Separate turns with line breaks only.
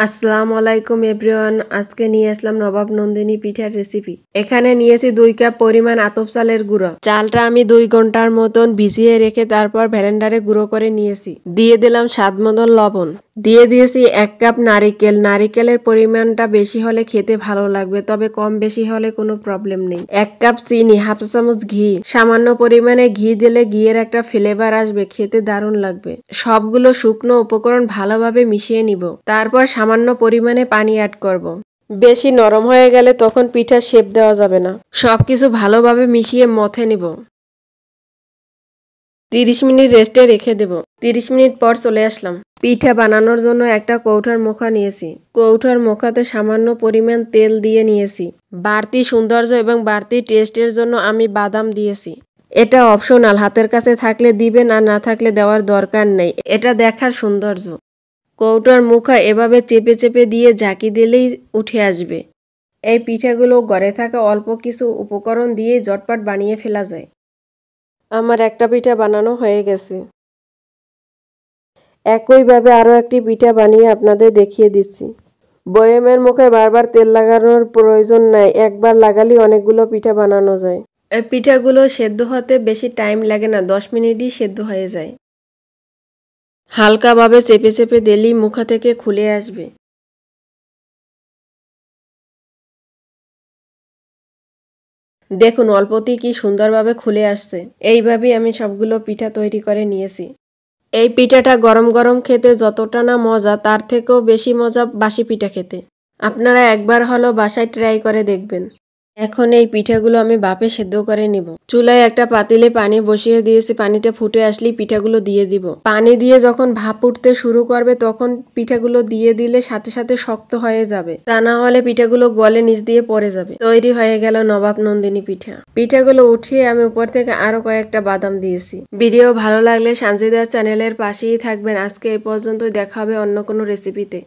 আসসালামু আলাইকুম এভরিওয়ান। আজকে নিয়ে আসলাম নবাব নন্দিনী পিঠার রেসিপি। এখানে নিয়েছি 2 কাপ পরিমাণ আতপ চালের গুঁড়ো। চালটা আমি 2 ঘন্টার মতন ভিজিয়ে রেখে তারপর ব্লেন্ডারে গুঁড়ো করে নিয়েছি। দিয়ে দিলাম স্বাদ মতন লবণ। দিয়ে দিয়েছি 1 কাপ নারিকেল। নারিকেলের পরিমাণটা বেশি হলে খেতে ভালো লাগবে, তবে কম বেশি হলে কোনো প্রবলেম নেই। 1 কাপ চিনি, হাফ চামচ ঘি। সামান্য পরিমাণে ঘি দিলে ঘিয়ের একটা ফ্লেভার আসবে, খেতে দারুণ লাগবে। সবগুলো শুকনো উপকরণ ভালোভাবে মিশিয়ে নিব। তারপর সামান্য পরিমাণে পানি অ্যাড করব। বেশি নরম হয়ে গেলে তখন পিঠার শেপ দেওয়া যাবে না। সবকিছু ভালোভাবে মিশিয়ে মথে নিব। 30 মিনিট রেস্টে রেখে দেব। 30 মিনিট পর চলে আসলাম। পিঠা বানানোর জন্য একটা কৌটার মোখা নিয়েছি। কৌটার মোখাতে সামান্য পরিমাণ তেল দিয়ে নিয়েছি। বাড়তি সৌন্দর্য এবং বাড়তি টেস্টের জন্য আমি বাদাম দিয়েছি। এটা অপশনাল, হাতের কাছে থাকলে দিবেন আর না থাকলে দেওয়ার দরকার নেই, এটা দেখার সৌন্দর্য। কৌটার মুখা এভাবে চেপে চেপে দিয়ে ঝাঁকি দিলেই উঠে আসবে। এই পিঠাগুলো ঘরে থাকা অল্প কিছু উপকরণ দিয়ে ঝটপট বানিয়ে ফেলা যায়। আমার একটা পিঠা বানানো হয়ে গেছে। একইভাবে আরও একটি পিঠা বানিয়ে আপনাদের দেখিয়ে দিচ্ছি। বয়মের মুখে বারবার তেল লাগানোর প্রয়োজন নাই, একবার লাগালেই অনেকগুলো পিঠা বানানো যায়। এই পিঠাগুলো সেদ্ধ হতে বেশি টাইম লাগে না, 10 মিনিটই সেদ্ধ হয়ে যায়। হালকাভাবে চেপে চেপে দিলেই মুখা থেকে খুলে আসবে। দেখুন অল্পতেই কি সুন্দরভাবে খুলে আসছে। এইভাবেই আমি সবগুলো পিঠা তৈরি করে নিয়েছি। এই পিঠাটা গরম গরম খেতে যতটা না মজা, তার থেকেও বেশি মজা বাসি পিঠা খেতে। আপনারা একবার হলো বাসায় ট্রাই করে দেখবেন। এখন এই পিঠাগুলো আমি ভাপে সেদ্ধ করে নিব। চুলায় একটা পাতিলে পানি বসিয়ে দিয়েছি, পানিটা ফুটে আসলেই পিঠাগুলো দিয়ে দিব। পানি দিয়ে যখন ভাপ উঠতে শুরু করবে তখন পিঠাগুলো দিয়ে দিলে সাথে সাথে শক্ত হয়ে যাবে, তা না হলে পিঠাগুলো গলে নিচ দিয়ে পড়ে যাবে। তৈরি হয়ে গেল নবাব নন্দিনী পিঠা। পিঠাগুলো উঠিয়ে আমি উপর থেকে আরো কয়েকটা বাদাম দিয়েছি। ভিডিও ভালো লাগলে সানজিদা চ্যানেলের পাশেই থাকবেন। আজকে এই পর্যন্তই, দেখা হবে অন্য কোনো রেসিপিতে।